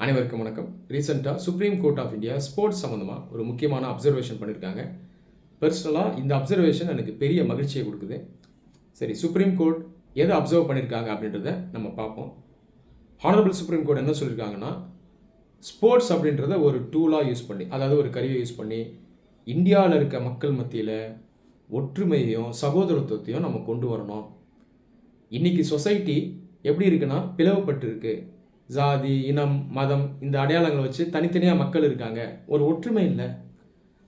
அனைவருக்கும் வணக்கம். ரீசெண்டாக supreme court of India sports சம்மந்தமாக ஒரு முக்கியமான அப்சர்வேஷன் பண்ணியிருக்காங்க. பர்சனலாக இந்த அப்சர்வேஷன் எனக்கு பெரிய மகிழ்ச்சியை கொடுக்குது. சரி, சுப்ரீம் கோர்ட் எதை அப்சர்வ் பண்ணியிருக்காங்க அப்படின்றத நம்ம பார்ப்போம். ஹானரபிள் சுப்ரீம் கோர்ட் என்ன சொல்லியிருக்காங்கன்னா, ஸ்போர்ட்ஸ் அப்படின்றத ஒரு டூலாக யூஸ் பண்ணி, அதாவது ஒரு கருவியை யூஸ் பண்ணி இந்தியாவில் இருக்க மக்கள் மத்தியில் ஒற்றுமையையும் சகோதரத்துவத்தையும் நம்ம கொண்டு வரணும். இன்றைக்கி சொசைட்டி எப்படி இருக்குன்னா பிளவுபட்டு இருக்கு. ஜாதி, இனம், மதம் இந்த அடையாளங்களை வச்சு தனித்தனியாக மக்கள் இருக்காங்க, ஒரு ஒற்றுமை இல்லை.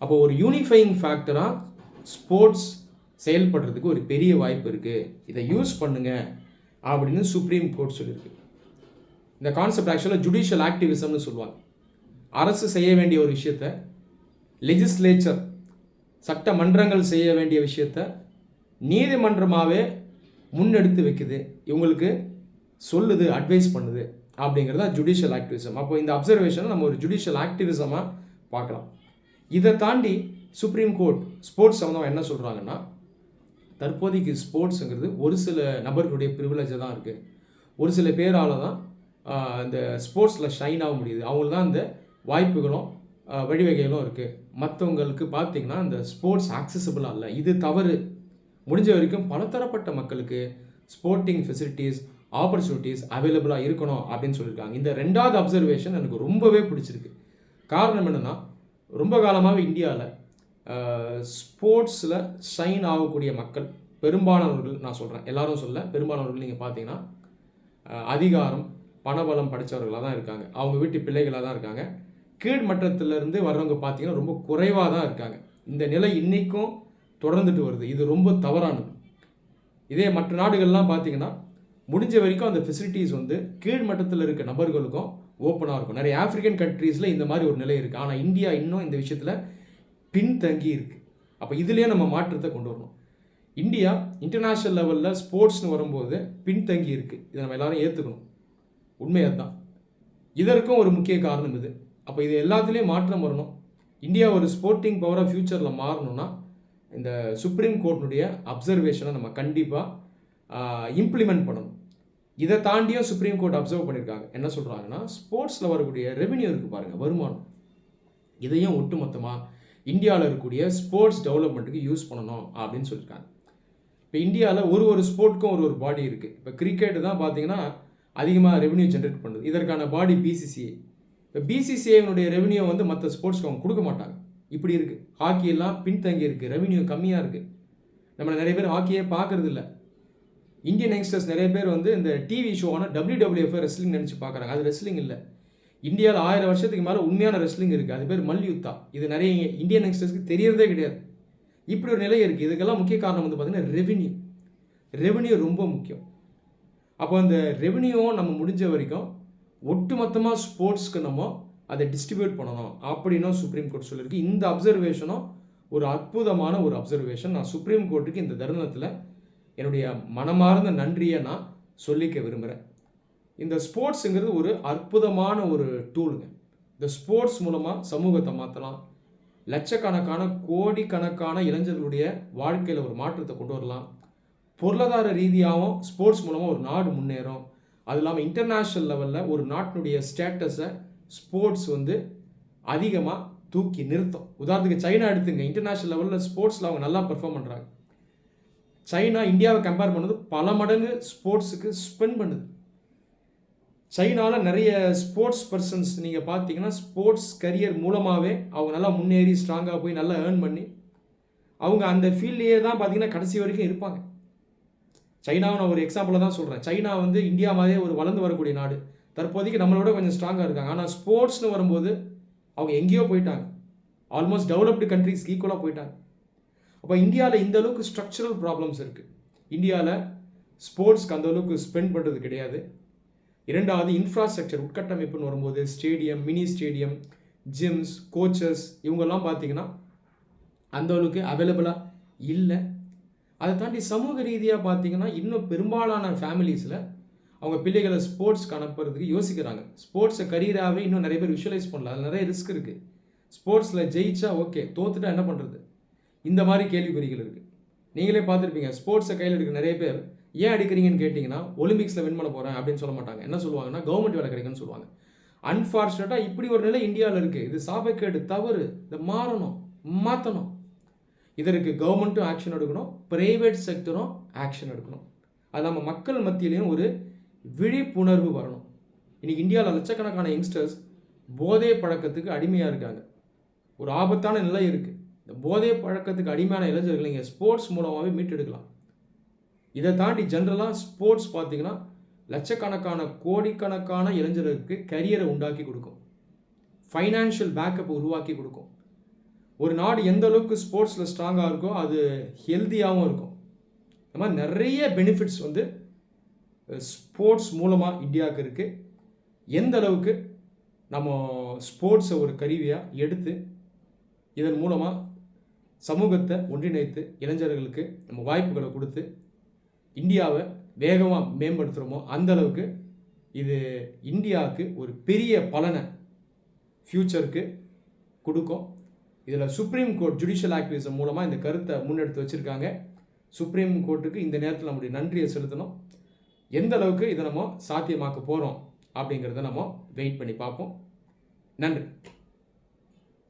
அப்போ ஒரு யூனிஃபையிங் ஃபேக்டராக ஸ்போர்ட்ஸ் செயல்படுறதுக்கு ஒரு பெரிய வாய்ப்பு இருக்குது, இதை யூஸ் பண்ணுங்க அப்படின்னு சுப்ரீம் கோர்ட் சொல்லியிருக்கு. இந்த கான்செப்ட் ஆக்சுவலாக ஜுடிஷியல் ஆக்டிவிசம்னு சொல்லுவாங்க. அரசு செய்ய வேண்டிய ஒரு விஷயத்த லெஜிஸ்லேச்சர், சட்டமன்றங்கள் செய்ய வேண்டிய விஷயத்த நீதிமன்றமாகவே முன்னெடுத்து வைக்குது, இவங்களுக்கு சொல்லுது, அட்வைஸ் பண்ணுது அப்படிங்கிறது தான் ஜுடிஷியல் ஆக்டிவிசம். அப்போ இந்த அப்சர்வேஷனை நம்ம ஒரு ஜுடிஷியல் ஆக்டிவிசமாக பார்க்கலாம். இதை தாண்டி சுப்ரீம் கோர்ட் ஸ்போர்ட்ஸ் சம்மந்தமாக என்ன சொல்கிறாங்கன்னா, தற்போதைக்கு ஸ்போர்ட்ஸுங்கிறது ஒரு சில நபர்களுடைய ப்ரிவிலேஜை தான் இருக்குது. ஒரு சில பேரால் தான் இந்த ஸ்போர்ட்ஸில் ஷைன் ஆக முடியுது, அவங்களுக்கு தான் இந்த வாய்ப்புகளும் வழிவகைகளும் இருக்குது. மற்றவங்களுக்கு பார்த்திங்கன்னா இந்த ஸ்போர்ட்ஸ் ஆக்சசிபிளாக இல்லை, இது தவறு. முடிஞ்ச வரைக்கும் பலதரப்பட்ட மக்களுக்கு ஸ்போர்ட்டிங் ஃபெசிலிட்டிஸ், ஆப்பர்ச்சுனிட்டிஸ் அவைலபிளாக இருக்கணும் அப்படின்னு சொல்லியிருக்காங்க. இந்த ரெண்டாவது அப்சர்வேஷன் எனக்கு ரொம்பவே பிடிச்சிருக்கு. காரணம் என்னென்னா, ரொம்ப காலமாகவே இந்தியாவில் ஸ்போர்ட்ஸில் ஷைன் ஆகக்கூடிய மக்கள் பெரும்பாலானவர்கள், நான் சொல்கிறேன் எல்லாரும் சொல்ல, பெரும்பாலானவர்கள் நீங்கள் பார்த்தீங்கன்னா அதிகாரம், பணபலம் படித்தவர்களாக தான் இருக்காங்க, அவங்க வீட்டு பிள்ளைகளாக தான் இருக்காங்க. கீழ்மட்டத்திலேருந்து வர்றவங்க பார்த்தீங்கன்னா ரொம்ப குறைவாக தான் இருக்காங்க. இந்த நிலை இன்றைக்கும் தொடர்ந்துட்டு வருது, இது ரொம்ப தவறானது. இதே மற்ற நாடுகள்லாம் பார்த்தீங்கன்னா முடிஞ்ச வரைக்கும் அந்த ஃபெசிலிட்டிஸ் வந்து கீழ்மட்டத்தில் இருக்க நபர்களுக்கும் ஓப்பனாக இருக்கும். நிறைய ஆஃப்ரிக்கன் கண்ட்ரீஸில் இந்த மாதிரி ஒரு நிலை இருக்குது. ஆனால் இந்தியா இன்னும் இந்த விஷயத்தில் பின்தங்கி இருக்குது. அப்போ இதுலேயே நம்ம மாற்றத்தை கொண்டு வரணும். இந்தியா இன்டர்நேஷ்னல் லெவலில் ஸ்போர்ட்ஸ்னு வரும்போது பின்தங்கி இருக்குது, இதை நம்ம எல்லாரும் ஏற்றுக்கணும். உண்மையாக தான். இதற்கும் ஒரு முக்கிய காரணம் இது. அப்போ இது எல்லாத்துலேயும் மாற்றம் வரணும். இந்தியா ஒரு ஸ்போர்ட்டிங் பவராக ஃப்யூச்சரில் மாறணும்னா இந்த சுப்ரீம் கோர்ட்டினுடைய அப்சர்வேஷனை நம்ம கண்டிப்பாக இம்ப்ளிமெண்ட் பண்ணணும். இதை தாண்டியும் சுப்ரீம் கோர்ட் அப்சர்வ் பண்ணியிருக்காங்க. என்ன சொல்கிறாங்கன்னா, ஸ்போர்ட்ஸில் வரக்கூடிய ரெவென்யூ இருக்குது பாருங்கள், வருமானம், இதையும் ஒட்டுமொத்தமாக இந்தியாவில் இருக்கக்கூடிய ஸ்போர்ட்ஸ் டெவலப்மெண்ட்டுக்கு யூஸ் பண்ணணும் அப்படின்னு சொல்லியிருக்காங்க. இப்போ இந்தியாவில் ஒரு ஸ்போர்ட்க்கும் ஒரு பாடி இருக்குது. இப்போ கிரிக்கெட்டு தான் பார்த்தீங்கன்னா அதிகமாக ரெவென்யூ ஜென்ரேட் பண்ணுது. இதற்கான பாடி பிசிசிஐ. இப்போ பிசிசிஐனுடைய ரெவென்யூ வந்து மற்ற ஸ்போர்ட்ஸ்க்கு அவங்க கொடுக்க மாட்டாங்க. இப்படி இருக்குது. ஹாக்கியெல்லாம் பின்தங்கி இருக்குது, ரெவென்யூ கம்மியாக இருக்குது. நம்ம நிறைய பேர் ஹாக்கியே பார்க்குறது இல்லை. இந்தியன் யங்ஸ்டர்ஸ் நிறைய பேர் வந்து இந்த டிவி ஷோவான WWF ரெஸ்லிங் நினச்சி பார்க்குறாங்க. அது ரெஸ்லிங் இல்லை. இந்தியாவில் 1000 வருஷத்துக்கு மேலே உண்மையான ரெஸ்லிங் இருக்குது, அது பேர் மல்யுத்தா. இது நிறைய இந்தியன் யங்ஸ்டர்ஸ்க்கு தெரியறதே கிடையாது. இப்படி ஒரு நிலை இருக்குது. இதுக்கெல்லாம் முக்கிய காரணம் வந்து பார்த்திங்கன்னா ரெவென்யூ ரொம்ப முக்கியம். அப்போ அந்த ரெவென்யூவும் நம்ம முடிஞ்ச வரைக்கும் ஒட்டுமொத்தமாக ஸ்போர்ட்ஸ்க்கு நம்ம அதை டிஸ்ட்ரிபியூட் பண்ணணும் அப்படின்னும் சுப்ரீம் கோர்ட் சொல்லியிருக்கு. இந்த அப்சர்வேஷனும் ஒரு அற்புதமான ஒரு அப்சர்வேஷன். நான் சுப்ரீம் கோர்ட்டுக்கு இந்த தருணத்தில் என்னுடைய மனமார்ந்த நன்றியை நான் சொல்லிக்க விரும்புகிறேன். இந்த ஸ்போர்ட்ஸுங்கிறது ஒரு அற்புதமான ஒரு டூலுங்க. இந்த ஸ்போர்ட்ஸ் மூலமாக சமூகத்தை மாற்றலாம், லட்சக்கணக்கான கோடிக்கணக்கான இளைஞர்களுடைய வாழ்க்கையில் ஒரு மாற்றத்தை கொண்டு வரலாம். பொருளாதார ரீதியாகவும் ஸ்போர்ட்ஸ் மூலமாக ஒரு நாடு முன்னேறும். அது இல்லாமல் இன்டர்நேஷ்னல் லெவலில் ஒரு நாட்டினுடைய ஸ்டேட்டஸை ஸ்போர்ட்ஸ் வந்து அதிகமாக தூக்கி நிறுத்தும். உதாரணத்துக்கு சைனா எடுத்துங்க, இன்டர்நேஷ்னல் லெவலில் ஸ்போர்ட்ஸில் அவங்க நல்லா பெர்ஃபார்ம் பண்ணுறாங்க. சைனா இந்தியாவை கம்பேர் பண்ணது பல மடங்கு ஸ்போர்ட்ஸுக்கு ஸ்பெண்ட் பண்ணுது. சைனாவில் நிறைய ஸ்போர்ட்ஸ் பர்சன்ஸ் நீங்கள் பார்த்தீங்கன்னா ஸ்போர்ட்ஸ் கரியர் மூலமாகவே அவங்க நல்லா முன்னேறி ஸ்ட்ராங்காக போய் நல்லா ஏர்ன் பண்ணி அவங்க அந்த ஃபீல்ட்லேயே தான் பார்த்தீங்கன்னா கடைசி வரைக்கும் இருப்பாங்க. சைனாவை நான் ஒரு எக்ஸாம்பிளாக தான் சொல்கிறேன். சைனா வந்து இந்தியா மாதிரியே ஒரு வளர்ந்து வரக்கூடிய நாடு, தற்போதைக்கு நம்மளோட கொஞ்சம் ஸ்ட்ராங்காக இருக்காங்க. ஆனால் ஸ்போர்ட்ஸ்னு வரும்போது அவங்க எங்கேயோ போயிட்டாங்க, ஆல்மோஸ்ட் டெவலப்டு கண்ட்ரிஸ்க்கு ஈக்குவலாக போயிட்டாங்க. அப்போ இந்தியாவில் இந்த அளவுக்கு ஸ்ட்ரக்சரல் ப்ராப்ளம்ஸ் இருக்குது. இந்தியாவில் ஸ்போர்ட்ஸ்க்கு அந்த அளவுக்கு ஸ்பெண்ட் பண்ணுறது கிடையாது. இரண்டாவது, இன்ஃப்ராஸ்ட்ரக்சர் உட்கட்டமைப்புன்னு வரும்போது stadium, mini stadium, Cheems, coaches இவங்கெல்லாம் பார்த்தீங்கன்னா அந்த அளவுக்கு அவைலபிளாக இல்லை. அதை தாண்டி சமூக ரீதியாக பார்த்தீங்கன்னா இன்னும் பெரும்பாலான ஃபேமிலிஸில் அவங்க பிள்ளைகளை ஸ்போர்ட்ஸ்க்கு அனுப்புறதுக்கு யோசிக்கிறாங்க. ஸ்போர்ட்ஸை கரியராகவே இன்னும் நிறைய பேர் விஷுவலைஸ் பண்ணல, அதில் நிறைய ரிஸ்க் இருக்குது. ஸ்போர்ட்ஸில் ஜெயிச்சா ஓகே, தோத்துட்டா என்ன பண்ணுறது, இந்த மாதிரி கேள்விக்குறிகள் இருக்குது. நீங்களே பார்த்துருப்பீங்க, ஸ்போர்ட்ஸை கையில் எடுக்க நிறைய பேர் ஏன் அடிக்கிறீங்கன்னு கேட்டிங்கன்னா ஒலிம்பிக்ஸில் வின் பண்ண போகிறேன் அப்படின்னு சொல்ல மாட்டாங்க. என்ன சொல்லுவாங்கன்னா கவர்மெண்ட் வேலை கிடைக்குன்னு சொல்லுவாங்க. அன்ஃபார்ச்சுனேட்டாக இப்படி ஒரு நிலை இந்தியாவில் இருக்குது. இது சாபக்கேடு, தவறு. இதை மாறணும், மாற்றணும். இதற்கு கவர்மெண்ட்டும் ஆக்ஷன் எடுக்கணும், பிரைவேட் செக்டரும் ஆக்ஷன் எடுக்கணும். அது நம்ம மக்கள் மத்தியிலையும் ஒரு விழிப்புணர்வு வரணும். இன்றைக்கி இந்தியாவில் லட்சக்கணக்கான யங்ஸ்டர்ஸ் போதை பழக்கத்துக்கு அடிமையாக இருக்காங்க. ஒரு ஆபத்தான நிலை இருக்குது. இந்த போதை பழக்கத்துக்கு அடிமையான இளைஞர்களை நீங்கள் ஸ்போர்ட்ஸ் மூலமாகவே மீட்டெடுக்கலாம். இதை தாண்டி ஜென்ரலாக ஸ்போர்ட்ஸ் பார்த்திங்கன்னா லட்சக்கணக்கான கோடிக்கணக்கான இளைஞர்களுக்கு கரியரை உண்டாக்கி கொடுக்கும், ஃபைனான்ஷியல் பேக்கப்பை உருவாக்கி கொடுக்கும். ஒரு நாடு எந்த அளவுக்கு ஸ்போர்ட்ஸில் ஸ்ட்ராங்காக இருக்கோ அது ஹெல்த்தியாகவும் இருக்கும். இந்த மாதிரி நிறைய பெனிஃபிட்ஸ் வந்து ஸ்போர்ட்ஸ் மூலமாக இந்தியாவுக்கு இருக்குது. எந்த அளவுக்கு நம்ம ஸ்போர்ட்ஸை ஒரு கருவியாக எடுத்து இதன் மூலமாக சமூகத்தை ஒன்றிணைத்து இளைஞர்களுக்கு நம்ம வாய்ப்புகளை கொடுத்து இந்தியாவை வேகமாக மேம்படுத்துகிறோமோ அந்த அளவுக்கு இது இந்தியாவுக்கு ஒரு பெரிய பலனை ஃப்யூச்சருக்கு கொடுக்கும். இதில் சுப்ரீம் கோர்ட் ஜுடிஷியல் ஆக்டிவிசம் மூலமாக இந்த கருத்தை முன்னெடுத்து வச்சுருக்காங்க. சுப்ரீம் கோர்ட்டுக்கு இந்த நேரத்தில் நம்முடைய நன்றியை செலுத்தணும். எந்த அளவுக்கு இதை நம்ம சாத்தியமாக்க போகிறோம் அப்படிங்கிறத நம்ம வெயிட் பண்ணி பார்ப்போம். நன்றி.